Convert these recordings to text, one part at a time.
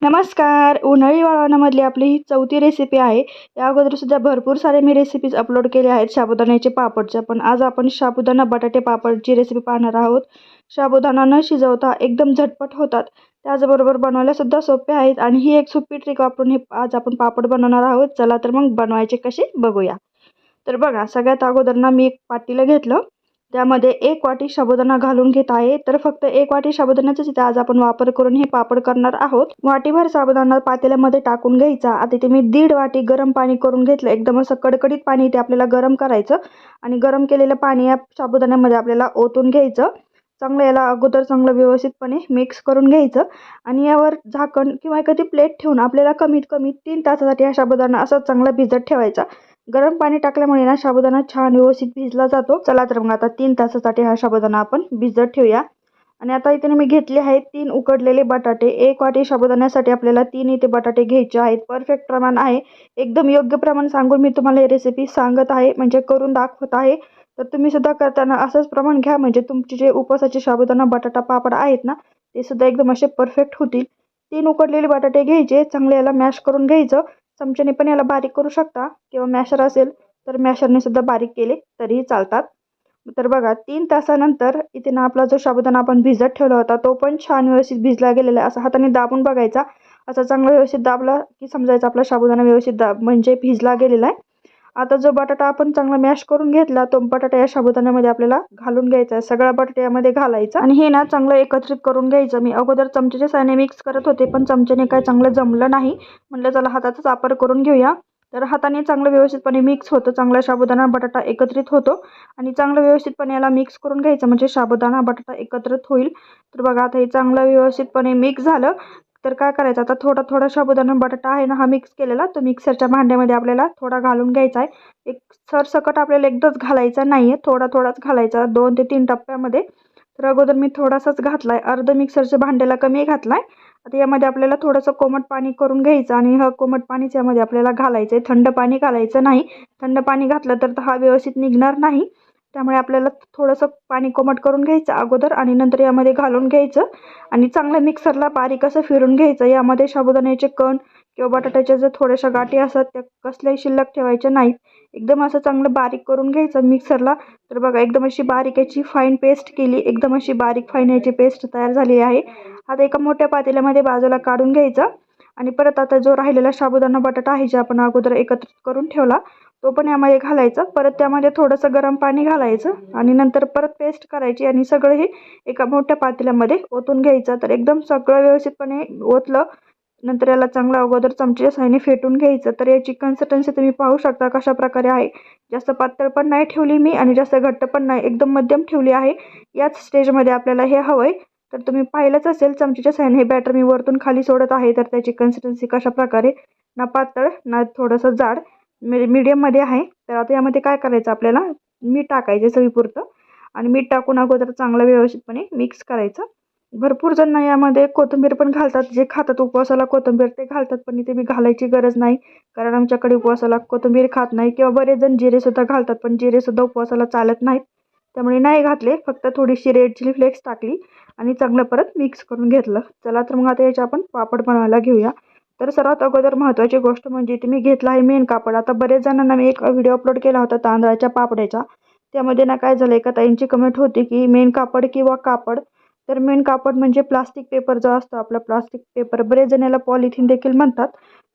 नमस्कार. उन्हाळी वाळवणामधली आपली ही चौथी रेसिपी आहे. या अगोदर सुद्धा भरपूर सारे मी रेसिपीज अपलोड केले आहेत साबुदाण्याचे पापडच्या. पण आज आपण साबुदाणा बटाटे पापडची रेसिपी पाहणार आहोत. साबुदाणा न शिजवता एकदम झटपट होतात. त्याचबरोबर बनवायला सुद्धा सोपे आहेत आणि ही एक सोपी ट्रिक वापरून हे आज आपण पापड बनवणार आहोत. चला तर मग बनवायचे कसे बघूया. तर बघा, सगळ्यात अगोदर ना मी एक पातेलं घेतलं. त्यामध्ये 1 वाटी साबुदाणा घालून घेत आहे. तर फक्त 1 वाटी साबुदाण्याचाच इथे आज आपण वापर करून हे पापड करणार आहोत. वाटीभर साबुदाणा पातेल्यामध्ये टाकून घ्यायचा. आता इथे मी 1.5 वाटी गरम पाणी करून घेतलं. एकदम असं कडकडीत पाणी इथे आपल्याला गरम करायचं आणि गरम केलेलं पाणी या साबुदाण्यामध्ये आपल्याला ओतून घ्यायचं. याला अगोदर चांगलं व्यवस्थितपणे मिक्स करून घ्यायचं आणि यावर झाकण किंवा एखादी प्लेट ठेवून आपल्याला कमीत कमी 3 तासासाठी हा साबुदाणा असा चांगला भिजत ठेवायचा. गरम पाणी टाकल्यामुळे ना साबुदाणा छान व्यवस्थित भिजला जातो. चला तर मग आता 3 तासासाठी हा साबुदाणा आपण भिजत ठेवूया. आणि आता इथे मी घेतले आहेत 3 उकडलेले बटाटे. 1 वाटी साबुदाण्यासाठी आपल्याला 3 इथे बटाटे घ्यायचे आहेत. परफेक्ट प्रमाण आहे. एकदम योग्य प्रमाण सांगून मी तुम्हाला ही रेसिपी सांगत आहे, म्हणजे करून दाखवत आहे. तर तुम्ही सुद्धा करताना असंच प्रमाण घ्या, म्हणजे तुमचे जे उपवासाचे साबुदाणा बटाटा पापड आहेत ना, ते सुद्धा एकदम असे परफेक्ट होतील. 3 उकडलेले बटाटे घ्यायचे. चांगले याला मॅश करून घ्यायचं. चमच्याने पण याला बारीक करू शकता किंवा मॅशर असेल तर मॅशरने सुद्धा बारीक केले तरीही चालतात. तर बघा, 3 तासानंतर इथे ना आपला जो साबुदाणा आपण भिजत ठेवला होता तो पण छान व्यवस्थित भिजला गेलेला आहे. असा हाताने दाबून बघायचा. असा चांगला व्यवस्थित दाबला की समजायचं आपला साबुदाणा व्यवस्थित म्हणजे भिजला गेलेला आहे. आता जो बटाटा आपण चांगला मॅश करून घेतला तो बटाटा या साबुदाण्यामध्ये आपल्याला घालून घ्यायचा आहे. सगळा बटाटा यामध्ये घालायचा आणि हे ना चांगलं एकत्रित करून घ्यायचं. मी अगोदर चमच्याच्या साहाय्याने मिक्स करत होते, पण चमच्याने काय चांगलं जमलं नाही. म्हटलं चला हाताचाच वापर करून घेऊया. तर हाताने चांगलं व्यवस्थितपणे मिक्स होतं. चांगला साबुदाणा बटाटा एकत्रित होतो आणि चांगलं व्यवस्थितपणे याला मिक्स करून घ्यायचं, म्हणजे साबुदाणा बटाटा एकत्रित होईल. तर बघा, आता हे चांगलं व्यवस्थितपणे मिक्स झालं. तर काय करायचं, आता थोडा थोडा साबुदाणा बटाटा आहे ना हा मिक्स केलेला, तो मिक्सरच्या भांड्यामध्ये आपल्याला थोडा घालून घ्यायचा आहे. एक सरसकट आपल्याला एकदाच घालायचा नाही आहे, थोडा थोडाच घालायचा 2 ते 3 टप्प्यामध्ये. तर अगोदर मी थोडासाच घातला आहे, अर्ध मिक्सरच्या भांड्याला कमी घातला आहे. आता यामध्ये आपल्याला थोडंसं कोमट पाणी करून घ्यायचं आणि हा कोमट पाणीच यामध्ये आपल्याला घालायचं आहे. थंड पाणी घालायचं नाही. थंड पाणी घातलं तर हा व्यवस्थित निघणार नाही. त्यामुळे आपल्याला थोडंसं पाणी कोमट करून घ्यायचं अगोदर आणि नंतर यामध्ये घालून घ्यायचं आणि चांगलं मिक्सरला बारीक असं फिरून घ्यायचं. यामध्ये साबुदाण्याचे कण किंवा बटाट्याच्या जर थोड्याशा गाठी असतात त्या कसल्याही शिल्लक ठेवायच्या नाहीत. एकदम असं चांगलं बारीक करून घ्यायचं मिक्सरला. तर बघा, एकदम अशी बारीक याची फाईन पेस्ट केली. एकदम अशी बारीक फाईन याची पेस्ट तयार झाली आहे. आता एका मोठ्या पातेल्यामध्ये बाजूला काढून घ्यायचा आणि परत आता जो राहिलेला साबुदाणा बटाटा आहे जे आपण अगोदर एकत्रित करून ठेवला तो पण यामध्ये घालायचा. परत त्यामध्ये थोडंसं गरम पाणी घालायचं आणि नंतर परत पेस्ट करायची आणि सगळं हे एका मोठ्या पातेल्यामध्ये ओतून घ्यायचं. तर एकदम सगळं व्यवस्थितपणे ओतलं नंतर याला चांगलं अगोदर चमच्याच्या साहाय्याने फेटून घ्यायचं. तर याची कन्सिस्टन्सी तुम्ही पाहू शकता कशा प्रकारे आहे. जास्त पातळ पण नाही ठेवली मी आणि जास्त घट्ट पण नाही, एकदम मध्यम ठेवली आहे. याच स्टेजमध्ये आपल्याला हे हवंय. तर तुम्ही पाहिलंच असेल चमच्याच्या साहाय्याने हे बॅटर मी वरतून खाली सोडत आहे. तर त्याची कन्सिस्टन्सी कशा प्रकारे, ना पातळ ना थोडंसं जाड, मीडियममध्ये आहे. तर आता यामध्ये काय करायचं, आपल्याला मीठ टाकायचं चवीपुरतं आणि मीठ टाकून अगोदर चांगलं व्यवस्थितपणे मिक्स करायचं. भरपूर जण यामध्ये कोथिंबीर पण घालतात. जे खातात उपवासाला कोथिंबीर ते घालतात, पण इथे मी घालायची गरज नाही, कारण आमच्याकडे उपवासाला कोथिंबीर खात नाही. किंवा बरेच जण जिरेसुद्धा घालतात, पण जिरेसुद्धा उपवासाला चालत नाहीत, त्यामुळे नाही घातले. फक्त थोडीशी रेड चिली फ्लेक्स टाकली आणि चांगलं परत मिक्स करून घेतलं. चला तर मग आता याचे आपण पापड बनवायला घेऊया. तर सर्वात अगोदर महत्त्वाची गोष्ट म्हणजे इथे मी घेतला आहे मेन कापड. आता बरेच जणांना मी एक व्हिडिओ अपलोड केला होता तांदळाच्या पापड्याचा. त्यामध्ये ना काय झालं, एका ताईंची कमेंट होती की मेन कापड किंवा कापड. तर मेन कापड म्हणजे प्लास्टिक पेपर जो असतो आपला, प्लास्टिक पेपर, बरेच जण याला पॉलिथिन देखील म्हणतात.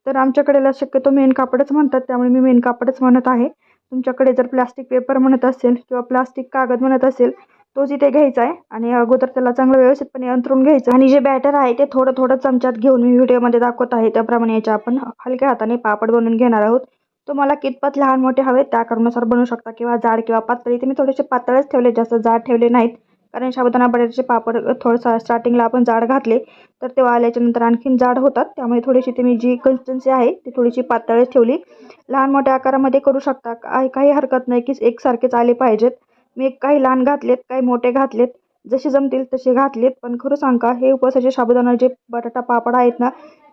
तर आमच्याकडे शक्यतो मेन कापडच म्हणतात, त्यामुळे मी मेन कापडच म्हणत आहे. तुमच्याकडे जर प्लास्टिक पेपर म्हणत असेल किंवा प्लास्टिक कागद म्हणत असेल तोच इथे घ्यायचा आहे आणि अगोदर त्याला चांगलं व्यवस्थितपणे अंथरून घ्यायचं आणि जे बॅटर आहे ते थोडं थोडं चमच्यात घेऊन मी व्हिडिओमध्ये दाखवत आहे त्याप्रमाणे याचे आपण हलक्या हाताने पापड बनवून घेणार आहोत. तुम्हाला कितपत लहान मोठे हवे त्या कारणानुसार बनवू शकता, किंवा जाड किंवा पातळ. इथे मी थोडेसे पातळच ठेवले, जास्त जाड ठेवले नाहीत, कारण साबुदाणा बटाट्याचे पापड थोडंसं स्टार्टिंगला आपण जाड घातले तर ते वाळल्याच्या नंतर आणखीन जाड होतात. त्यामुळे थोडीशी तुम्ही जी कन्सिस्टन्सी आहे ती थोडीशी पातळच ठेवली. लहान मोठ्या आकारामध्ये करू शकता, काही हरकत नाही की एकसारखेच आले पाहिजेत. मी काही लहान घातलेत, काही मोठे घातलेत, जसे जमतील तसे घातलेत. पण खरं सांगा, हे उपवासाचे साबुदाणा जे बटाटा पापड आहेत ना,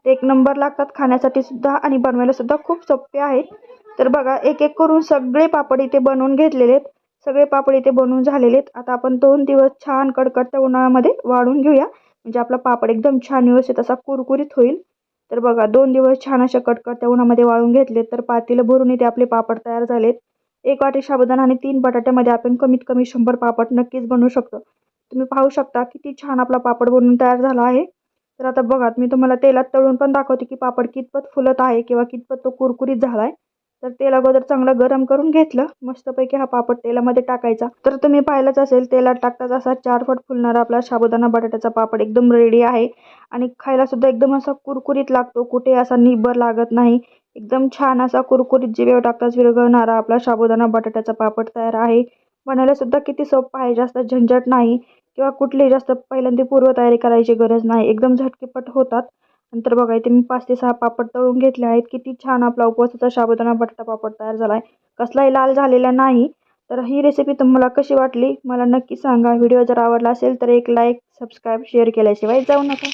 ते 1 नंबर लागतात खाण्यासाठी सुद्धा आणि बनवायला सुद्धा खूप सोपे आहेत. तर बघा, एक एक करून सगळे पापड इथे बनवून घेतलेले आहेत. सगळे पापड इथे बनवून झालेले आहेत. आता आपण 2 दिवस छान कडकडत्या उन्हाळ्यामध्ये वाळून घेऊया, म्हणजे आपला पापड एकदम छान व्यवस्थित असा कुरकुरीत होईल. तर बघा 2 दिवस छान अशा कडकडत्या उन्हामध्ये वाळून घेतले तर पातेलं भरून इथे आपले पापड तयार झालेत. 1 वाटी साबुदाणा आणि 3 बटाट्यामध्ये आपण कमीत कमी 100 पापड नक्कीच बनवू शकतो. तुम्ही पाहू शकता किती छान आपला पापड बनून तयार झाला आहे. तर आता बघा मी तुम्हाला तेलात तळून पण दाखवते की पापड कितपत फुलत आहे किंवा कितपत तो कुरकुरीत झाला आहे. तर तेल अगोदर चांगलं गरम करून घेतलं. मस्तपैकी हा पापड तेलामध्ये टाकायचा. तर तुम्ही पाहिलंच असेल तेलात टाकताच असा 4 फट फुलणारा आपला साबुदाणा बटाट्याचा पापड एकदम रेडी आहे. आणि खायला सुद्धा एकदम असा कुरकुरीत लागतो. कुठे असा निब्बर लागत नाही. एकदम छान असा कुरकुरीत जिभेवर टाकताच विरघळणारा आपला साबुदाणा बटाट्याचा पापड तयार आहे. बनायला सुद्धा किती सोपं आहे. जास्त झंझट नाही किंवा कुठलीही जास्त पहिल्यांदा पूर्वतयारी करायची गरज नाही. एकदम झटकीपट होतात. नंतर बघा इथे मी 5 ते 6 पापड तळून घेतले आहेत. किती छान आपला उपवासाचा साबुदाणा बटाटा पापड तयार झाला आहे. कसलाही लाल झालेला नाही. तर ही रेसिपी तुम्हाला कशी वाटली मला नक्की सांगा. व्हिडिओ जर आवडला असेल तर एक लाईक, सबस्क्राईब, शेअर केल्याशिवाय जाऊ नका.